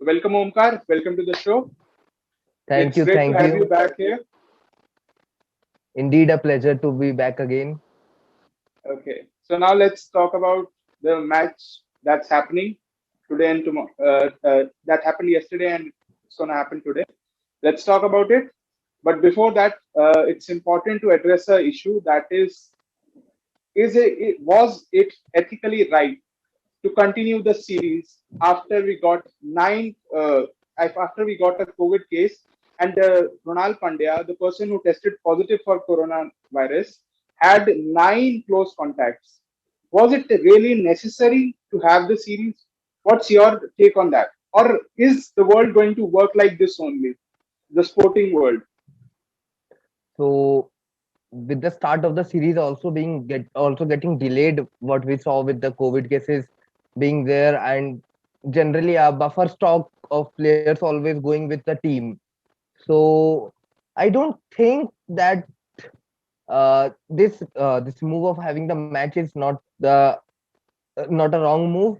Welcome, Omkar. Welcome to the show. Thank It's you, great to thank have you you. back here. Indeed, a pleasure to be back again. Okay, so now let's talk about the match that's happening today and tomorrow. That happened yesterday and it's going to happen today. Let's talk about it. But before that, it's important to address a issue that was it ethically right to continue the series after we got after we got a COVID case and Ronald Pandya, the person who tested positive for coronavirus, had 9 close contacts. Was it really necessary to have the series? What's your take on that? Or is the world going to work like this only? The sporting world. So, with the start of the series also getting delayed, what we saw with the COVID cases being there, and generally a buffer stock of players always going with the team. So, I don't think that this move of having the match is not a wrong move.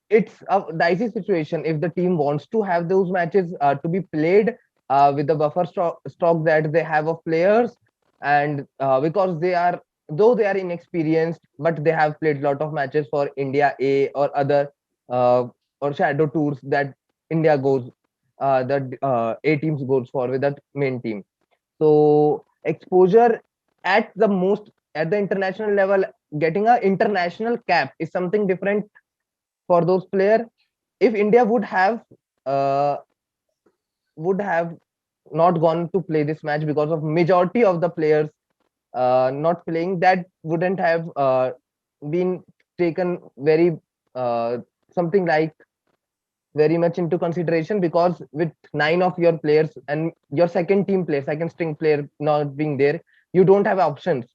It's a dicey situation if the team wants to have those matches to be played with the buffer stock that they have of players, and because though they are inexperienced, but they have played a lot of matches for India A or other uh, or shadow tours that India goes, that A teams goes for with that main team. So exposure at the most at the international level, getting a international cap is something different for those players. If India uh, would have not gone to play this match because of majority of the players not playing, that wouldn't have been taken very something like very much into consideration, because with 9 of your players and your second string player not being there, you don't have options.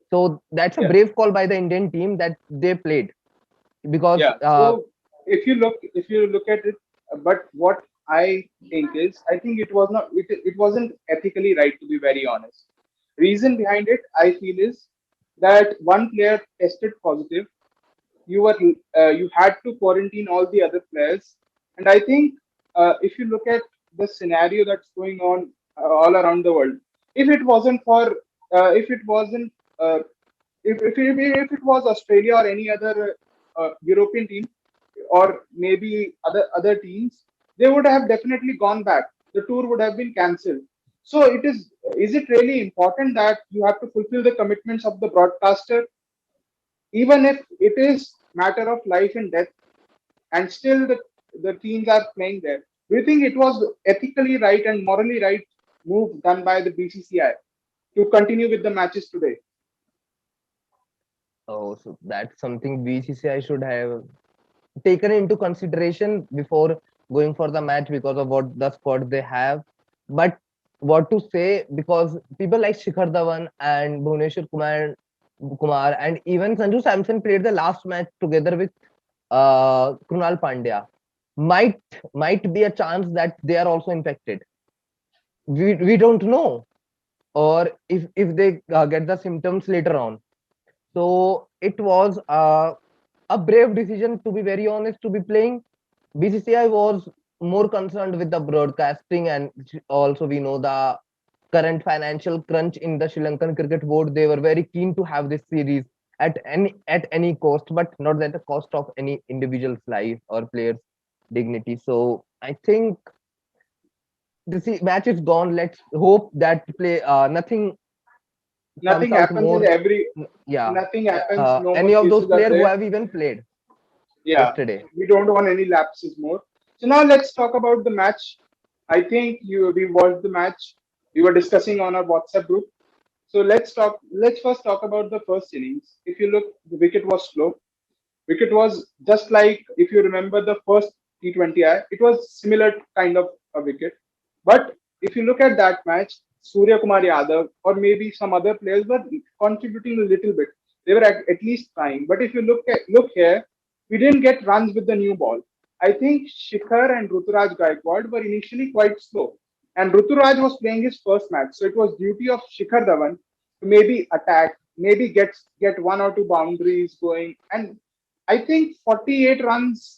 So that's a Yeah. brave call by the Indian team that they played, because Yeah. So if you look at it, but what I think is, I think it wasn't ethically right, to be very honest. Reason behind it, I feel, is that one player tested positive. You had to quarantine all the other players, and I think if you look at the scenario that's going on all around the world, if it wasn't for if it wasn't if it was Australia or any other European team, or maybe other teams, they would have definitely gone back. The tour would have been cancelled. So is it really important that you have to fulfill the commitments of the broadcaster, even if it is matter of life and death, and still the teams are playing there? Do you think it was ethically right and morally right move done by the BCCI to continue with the matches today? oh, so that's something BCCI should have taken into consideration before going for the match, because of what the squad they have. But what to say, because people like Shikhar Dhawan and Kumar and even Sanju Samson played the last match together with Krunal Pandya. Might might be a chance that they are also infected. We don't know, or if they get the symptoms later on. So it was a brave decision, to be very honest, to be playing. BCCI was more concerned with the broadcasting, and also we know the current financial crunch in the Sri Lankan Cricket Board. They were very keen to have this series at any cost, but not at the cost of any individual's life or player's dignity. So I think the match is gone. Let's hope that play comes Nothing out happens in more. every Yeah, Nothing happens. No more any of those cases are players who there. have even played Yeah, yesterday. we don't want any lapses more. So now let's talk about the match. I think we watched the match. We were discussing on our WhatsApp group. So Let's first talk about the first innings. If you look, the wicket was slow. Wicket was just like, if you remember the first T20I, it was similar kind of a wicket. But if you look at that match, Surya Kumar Yadav or maybe some other players were contributing a little bit. They were at least trying. But if you look here, we didn't get runs with the new ball. I think Shikhar and Ruturaj Gaikwad were initially quite slow. And Ruturaj was playing his first match. So it was duty of Shikhar Dhawan to maybe attack, maybe get one or two boundaries going. And I think 48 runs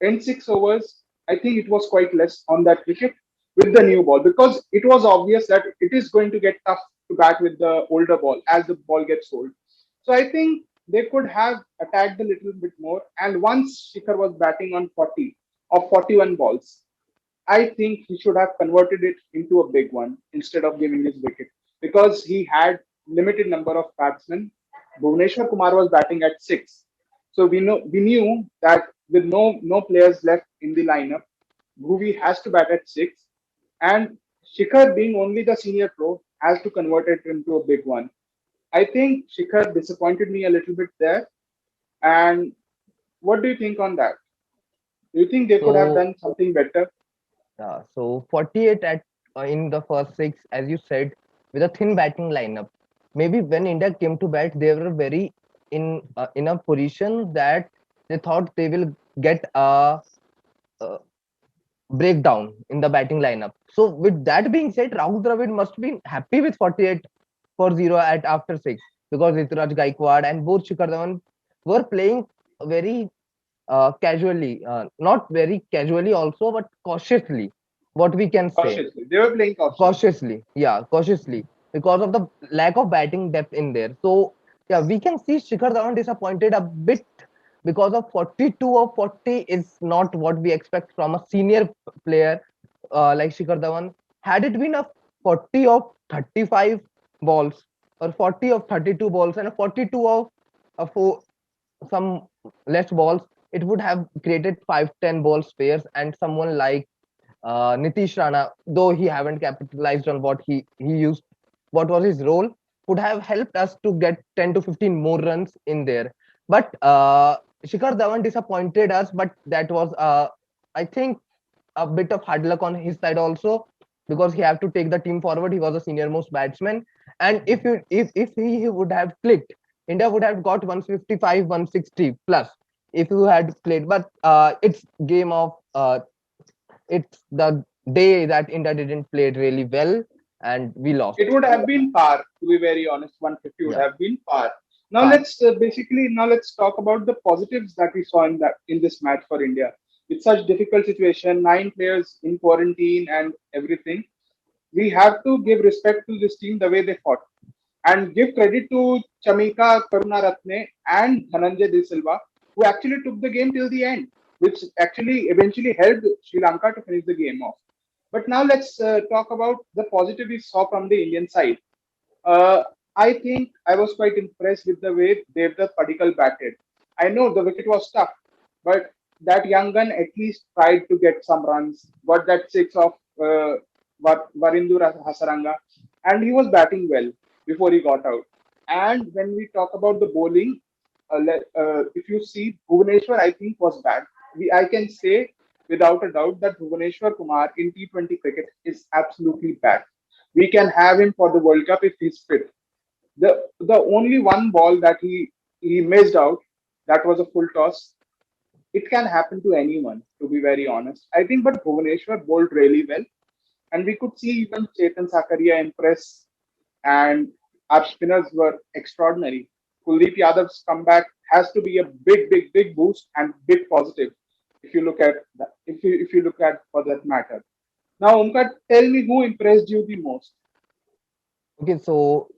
in 6 overs. I think it was quite less on that wicket with the new ball, because it was obvious that it is going to get tough to bat with the older ball as the ball gets old. So I think they could have attacked a little bit more. And once Shikhar was batting on 40 of 41 balls, I think he should have converted it into a big one instead of giving his wicket, because he had limited number of batsmen. Bhuvneshwar Kumar was batting at six, so we knew that with no players left in the lineup, Bhuvi has to bat at six, and Shikhar, being only the senior pro, has to convert it into a big one. I think Shikhar disappointed me a little bit there. And what do you think on that? Do you think they could have So done something better? 48 at in the first six, as you said, with a thin batting lineup. Maybe when India came to bat, they were very in a position that they thought they will get a breakdown in the batting lineup. So with that being said, Rahul Dravid must be happy with 48 for 0 at after six, because Rituraj Gaikwad and both Shikhar Dhawan were playing very casually, not very casually also, but cautiously. What we can say, Cautiously. They were playing cautiously. cautiously, yeah, cautiously, because of the lack of batting depth in there. So yeah, we can see Shikhar Dhawan disappointed a bit, because of 42 of 40 is not what we expect from a senior player like Shikhar Dhawan. Had it been a 40 of 35 balls, or 40 of 32 balls, and a 42 of four, some less balls, it would have created 5-10 ball spares, and someone like Nitish Rana, though he haven't capitalized on what he used, what was his role, would have helped us to get 10 to 15 more runs in there. But Shikhar Dhawan disappointed us, but that was, I think, a bit of hard luck on his side also, because he have to take the team forward. He was a senior most batsman, and if he would have clicked, India would have got 155, 160 plus if you had played. But it's game of it's the day that India didn't play it really well, and we lost. It would have been par, to be very honest. 150 would Yeah, have been par. Now par. let's talk about the positives that we saw in this match for India. It's such difficult situation, nine players in quarantine and everything. We have to give respect to this team the way they fought, and give credit to Chamika Karunaratne and Dhananjay De Silva, who actually took the game till the end, which actually eventually helped Sri Lanka to finish the game off. But now let's talk about the positive we saw from the Indian side. Uh, I think I was quite impressed with the way Devdutt Padikkal batted. I know the wicket was tough, but that young gun at least tried to get some runs, got that six of Varindu Hasaranga, and he was batting well before he got out. And when we talk about the bowling, if you see Bhuvaneshwar, I think was bad. I can say without a doubt that Bhuvaneshwar Kumar in T20 cricket is absolutely bad. We can have him for the World Cup if he's fit. The only one ball that he missed out, that was a full toss. It can happen to anyone, to be very honest. I think, but Bhuvaneshwar bowled really well, and we could see even Chetan Sakaria impress, and our spinners were extraordinary. Kuldeep Yadav's comeback has to be a big boost and big positive if you look at that, if you look at for that matter. Now, Umka, tell me who impressed you the most. Okay, so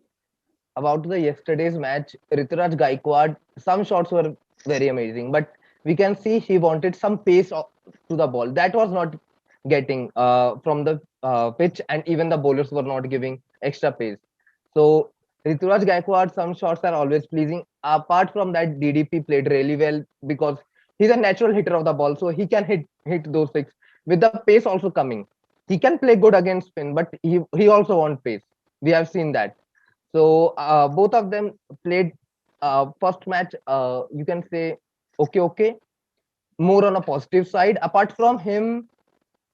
about the yesterday's match, Rituraj Gaikwad, some shots were very amazing, but we can see he wanted some pace to the ball. That was not getting from the pitch, and even the bowlers were not giving extra pace. So Rituraj Gaikwad, some shots are always pleasing. Apart from that, DDP played really well, because he's a natural hitter of the ball, so he can hit those six with the pace also coming. He can play good against spin, but he also wants pace. We have seen that. So both of them played first match. You can say okay, more on a positive side. Apart from him,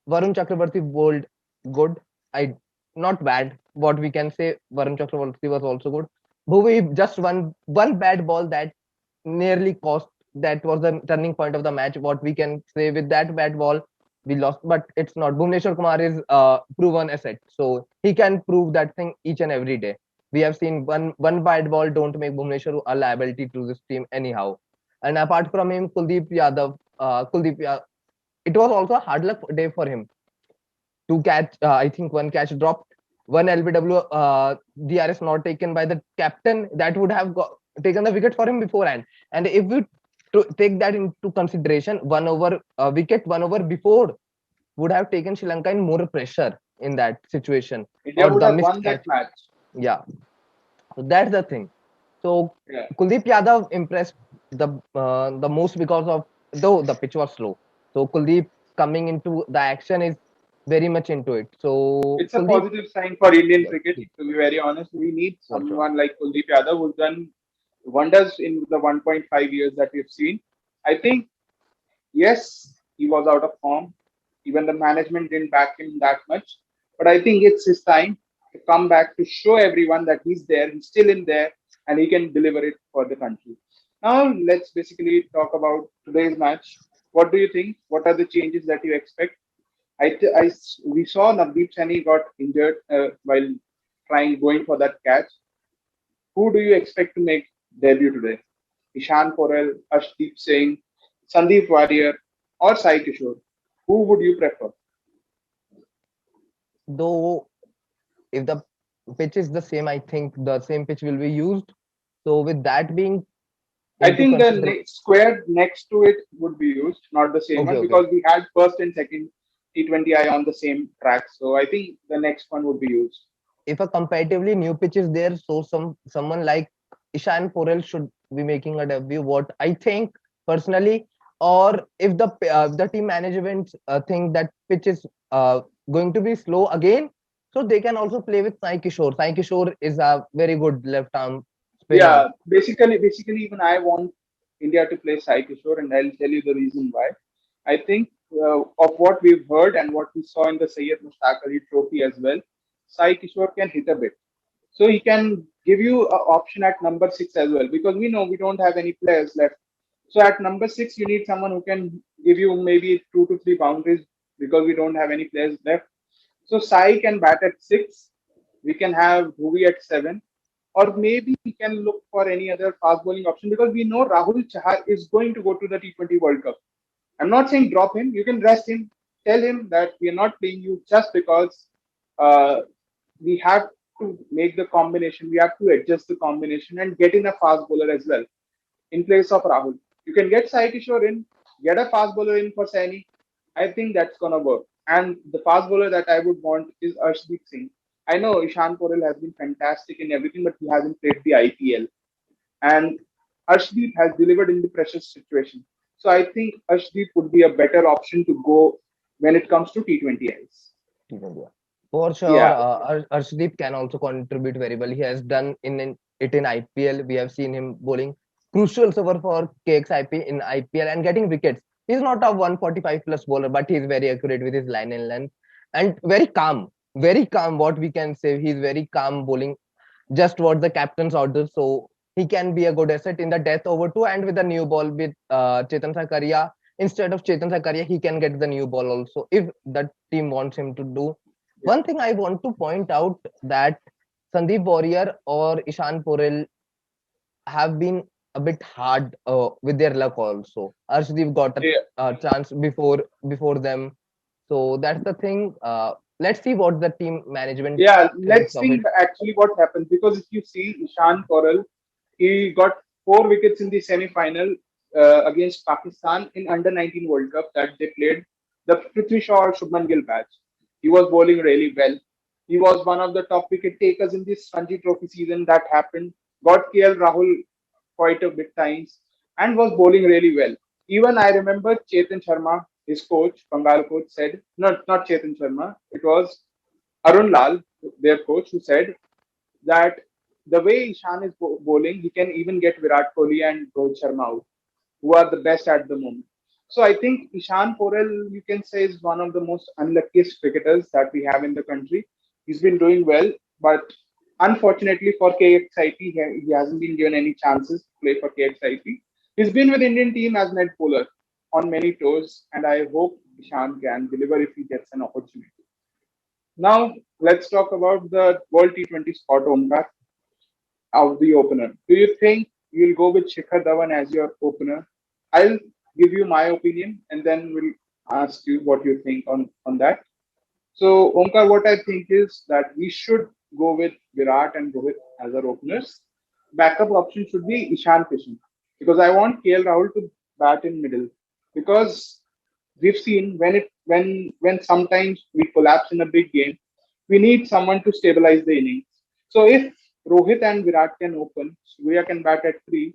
Varun Chakravarti bowled good. I Not bad. What we can say, Varun Chakravarti was also good. Bhuvi just one bad ball that nearly cost. That was the turning point of the match. What we can say, with that bad ball, we lost. But it's not. Bhuvneshwar Kumar is proven asset, so he can prove that thing each and every day. We have seen one bad ball don't make Bhuvneshwar a liability to this team anyhow. And apart from him, Kuldeep Yadav, it was also a hard luck day for him to catch. I think one catch dropped, one LBW DRS not taken by the captain. That would have taken the wicket for him beforehand. And if we take that into consideration, one over wicket, one over before would have taken Sri Lanka in more pressure in that situation, India or would the have missed won that catch. match. Yeah, so that's the thing. So Yeah. Kuldeep Yadav impressed the most because of, though the pitch was slow. So Kuldeep coming into the action is very much into it. So It's a Kuldeep, positive sign for Indian yes, cricket. To be very honest, we need for sure. someone like Kuldeep Yadav who's done wonders in the 1.5 years that we've seen. I think, yes, he was out of form. Even the management didn't back him that much. But I think it's his time to come back to show everyone that he's there, he's still in there, and he can deliver it for the country. Now, let's basically talk about today's match. What do you think? What are the changes that you expect? We saw Navdeep Saini got injured while going for that catch. Who do you expect to make debut today? Ishan Porel, Ashdeep Singh, Sandeep Warrior, or Sai Kishore? Who would you prefer? Though if the pitch is the same, I think the same pitch will be used. So with that being I into think the consideration, square next to it would be used, not the same okay, one, okay. because we had first and second T20I on the same track. So I think the next one would be used. If a comparatively new pitch is there, so someone like Ishan Porel should be making a debut. What I think personally, or if the team management think that pitch is going to be slow again, so they can also play with Sai Kishore. Sai Kishore is a very good left arm spinner. Yeah, basically, even I want India to play Sai Kishore, and I'll tell you the reason why. I think of what we've heard and what we saw in the Syed Mushtaq Ali Trophy as well, Sai Kishore can hit a bit. So he can give you an option at number six as well, because we know we don't have any players left. So at number six, you need someone who can give you maybe 2 to 3 boundaries, because we don't have any players left. So Sai can bat at six. We can have Bhuvi at seven, or maybe we can look for any other fast bowling option, because we know Rahul Chahar is going to go to the T20 World Cup. I'm not saying drop him. You can rest him. Tell him that we are not playing you just because uh, we have to make the combination. We have to adjust the combination and get in a fast bowler as well in place of Rahul. You can get Sai Kishore in, get a fast bowler in for Saini. I think that's gonna work. And the fast bowler that I would want is Arshdeep Singh. I know Ishan Porel has been fantastic in everything, but he hasn't played the IPL. And Arshdeep has delivered in the pressure situation. So I think Arshdeep would be a better option to go when it comes to T20Is. T20. For sure, Yeah, Arshdeep can also contribute very well. He has done it in IPL. We have seen him bowling crucial over for KXIP in IPL and getting wickets. He's not a 145 plus bowler, but he's very accurate with his line and length and very calm. Very calm. What we can say, he's very calm bowling, just what the captain's orders. So he can be a good asset in the death over two, and with the new ball with Chetan Sakaria. Instead of Chetan Sakaria, he can get the new ball also if the team wants him to do. yeah, One thing I want to point out that Sandeep Warrior or Ishan Porel have been a bit hard with their luck also. Arshdeep got yeah. a chance before them, so that's the thing. Let's see what the team management Yeah, thinks let's of see it. actually what happens, because if you see Ishan Koral, he got 4 wickets in the semi-final against Pakistan in Under 19 World Cup that they played, the Prithvi Shaw or Shubman Gill match. He was bowling really well. He was one of the top wicket takers in this Ranji Trophy season that happened. Got KL Rahul quite a bit times and was bowling really well. Even I remember Chetan Sharma, his coach, Bengal coach, said, not Chetan Sharma, it was Arun Lal, their coach, who said that the way Ishan is bowling, he can even get Virat Kohli and Rohit Sharma out, who are the best at the moment. So I think Ishan Porel, you can say, is one of the most unluckiest cricketers that we have in the country. He's been doing well, but unfortunately for KXIP, he hasn't been given any chances to play for KXIP. He's been with Indian team as net bowler on many tours, and I hope Ishan can deliver if he gets an opportunity. Now, let's talk about the World T20 spot, Omkar, of the opener. Do you think you'll go with Shikhar Dhawan as your opener? I'll give you my opinion and then we'll ask you what you think on that. So, Omkar, what I think is that we should go with Virat and Rohit as our openers. Backup option should be Ishan Kishan because I want KL Rahul to bat in middle because we've seen when sometimes we collapse in a big game, we need someone to stabilize the innings. So if Rohit and Virat can open, Surya can bat at three,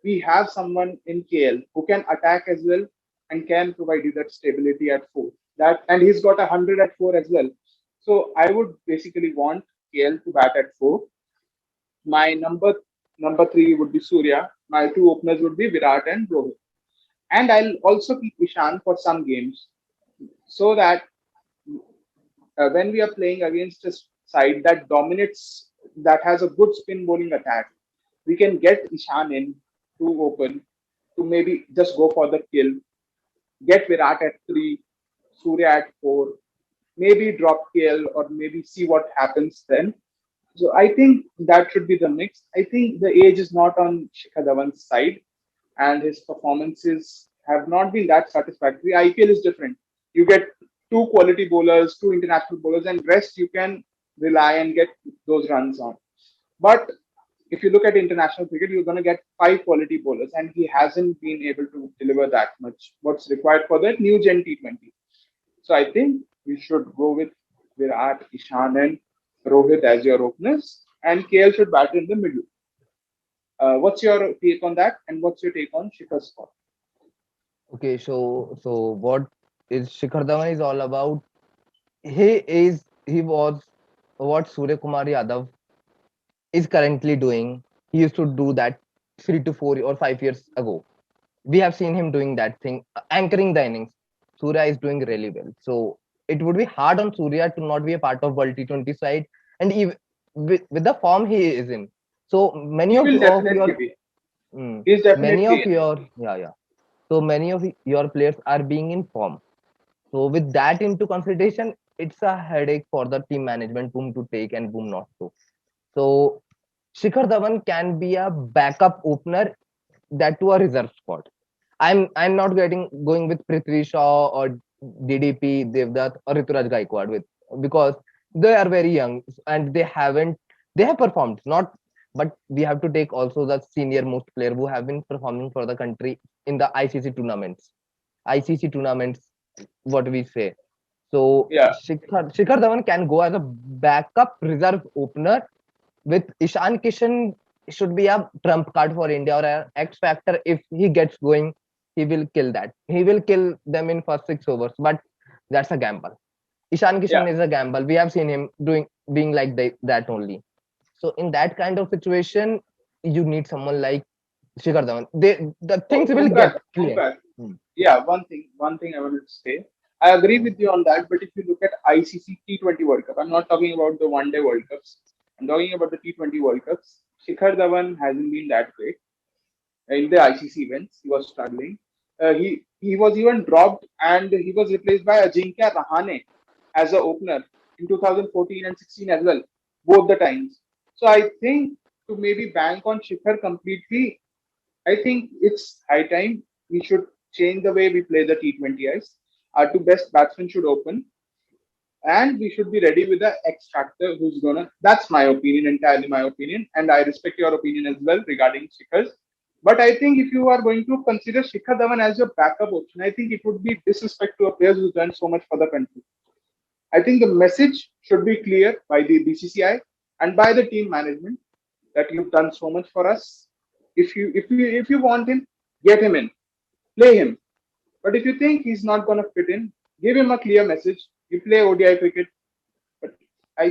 we have someone in KL who can attack as well and can provide you that stability at four. That and he's got 100 at four as well. So I would basically want KL to bat at four. My number three would be Surya. My two openers would be Virat and Rohit. And I'll also keep Ishan for some games so that when we are playing against a side that dominates, that has a good spin bowling attack, we can get Ishan in to open to maybe just go for the kill, get Virat at three, Surya at four, maybe drop KL or maybe see what happens then. So I think that should be the mix. I think the age is not on Shikhar Dhawan's side, and his performances have not been that satisfactory. IPL is different. You get two quality bowlers, two international bowlers, and rest you can rely and get those runs on. But if you look at international cricket, you're going to get five quality bowlers, and he hasn't been able to deliver that much. What's required for that new Gen T20? So I think we should go with Virat, Ishan, and Rohit as your openers, and KL should bat in the middle. What's your take on that, and what's your take on Shikhar spot? Okay, so what is Shikhar Dhawan is all about? He was what Surya Kumar Yadav is currently doing. He used to do that 3 to 4 or 5 years ago. We have seen him doing that thing, anchoring the innings. Surya is doing really well. So it would be hard on Surya to not be a part of World T20 side, and even with the form he is in. So He will definitely your be. mm, He's many definitely of in. your yeah yeah. So many of your players are being in form. So with that into consideration, it's a headache for the team management whom to take and whom not to. So Shikhar Dhawan can be a backup opener, that to a reserve spot. I'm not getting going with Prithvi Shaw or DDP Devdutt or Rituraj Gaikwad with, because they are very young and they have performed not, but we have to take also the senior most player who have been performing for the country in the ICC tournaments, what we say. So Yeah, Shikhar Dhawan can go as a backup reserve opener with Ishan Kishan. Should be a trump card for India or an X factor. If he gets going, he will kill that. He will kill them in first 6 overs. But that's a gamble. Ishan yeah, Kishan is a gamble. We have seen him being like that only. So in that kind of situation, you need someone like Shikhar Dhawan. The things will Omkar, get clear. Omkar. Hmm. Yeah, one thing I wanted to say. I agree with you on that, but if you look at ICC T20 World Cup, I'm not talking about the one day World Cups. I'm talking about the T20 World Cups. Shikhar Dhawan hasn't been that great in the ICC events. He was struggling. He was even dropped and he was replaced by Ajinkya Rahane as a opener in 2014 and 16 as well, both the times. So I think to maybe bank on Shikhar completely, I think it's high time we should change the way we play the T20Is. Our two best batsmen should open, and we should be ready with the X factor who's gonna. That's my opinion, entirely my opinion, and I respect your opinion as well regarding Shikhars. But I think if you are going to consider Shikhar Dhawan as your backup option, I think it would be disrespect to a player who's done so much for the country. I think the message should be clear by the BCCI and by the team management that you've done so much for us. If you want him, get him in, play him. But if you think he's not going to fit in, give him a clear message. You play ODI cricket, but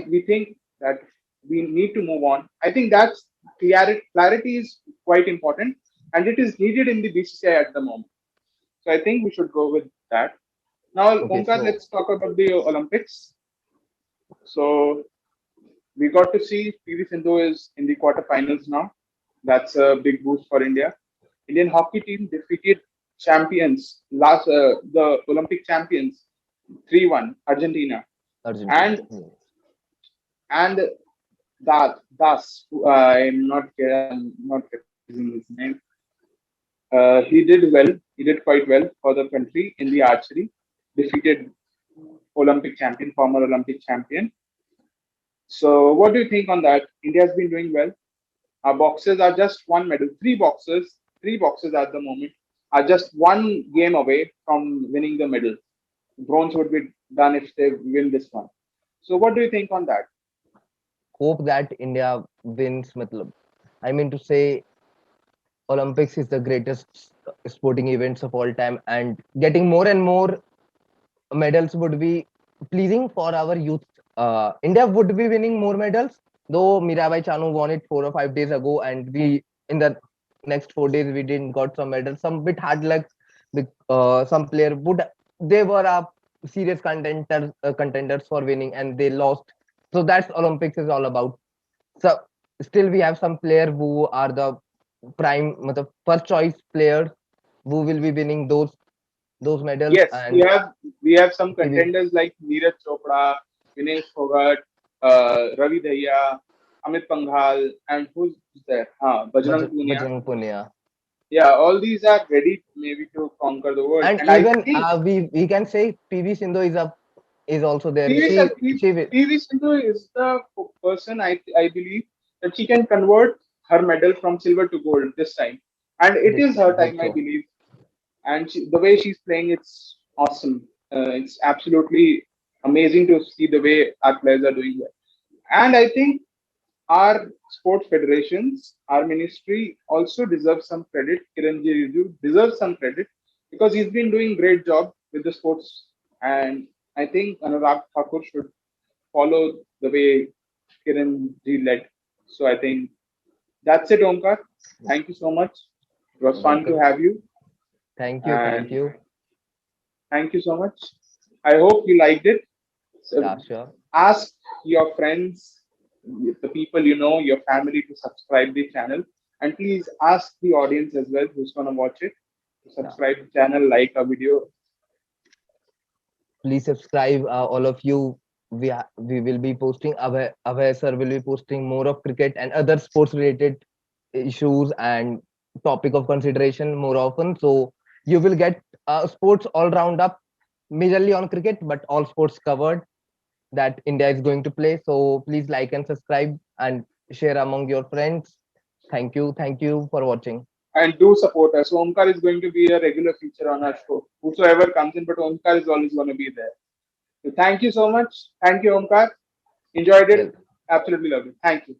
we think that we need to move on. I think that's clarity is quite important, and it is needed in the BCCI at the moment. So I think we should go with that. Now, Okay, Omkar, so let's talk about the Olympics. So we got to see PV Sindhu is in the quarterfinals now. That's a big boost for India. Indian hockey team defeated champions last the Olympic champions 3-1 Argentina, Argentina. and and Das I'm not recognizing his name. He did well. He did quite well for the country in the archery. defeated Olympic champion, former Olympic champion. So, what do you think on that? India has been doing well. Our boxers are just one medal. Three boxers at the moment are just one game away from winning the medal. Bronze would be done if they win this one. So, what do you think on that? Hope that India wins. Matlab, I mean to say, Olympics is the greatest sporting events of all time, and getting more and more medals would be pleasing for our youth. India would be winning more medals, though Mirabai Chanu won it 4 or 5 days ago, and we in the next 4 days we didn't got some medals. Some bit hard luck. Some player would they were serious contenders for winning, and they lost. So that's Olympics is all about. So still we have some player who are the prime, the first choice players who will be winning those medals, Yes, we and have we have some we contenders like Neeraj Chopra, Vinesh Phogat, Ravi Dahiya, Amit Panghal, and who's there? Bajrang Punia. Bajrang Punia. Yeah, all these are ready maybe to conquer the world. And And I even think we can say PV Sindhu is also there. PV, Sin- She will PV Sindhu is the person I believe that she can convert her medal from silver to gold this time. And it this is her time. Hope time, I so. believe. And the way she's playing, it's awesome. It's absolutely amazing to see the way our players are doing well. And I think our sport federations, our ministry also deserves some credit. Kiranji Riju deserves some credit because he's been doing great job with the sports. And I think Anurag Thakur should follow the way Kiranji led. So I think that's it, Omkar. Thank you so much. It was fun to Welcome. have you. Thank you. Thank And you. thank you so much. I hope you liked it. So Yeah, sure. ask your friends, the people you know, your family to subscribe the channel. And please ask the audience as well who's going to watch it to Yeah. subscribe the channel, like a video. Please subscribe, all of you. We will be posting. Abhay sir will be posting more of cricket and other sports related issues and topic of consideration more often. So you will get sports all round up, majorly on cricket, but all sports covered that India is going to play. So please like and subscribe and share among your friends. Thank you. Thank you for watching. And do support us. So Omkar is going to be a regular feature on our show. Whosoever comes in, but Omkar is always going to be there. So thank you so much. Thank you, Omkar. Enjoyed it. Well, Absolutely loved it. Thank you.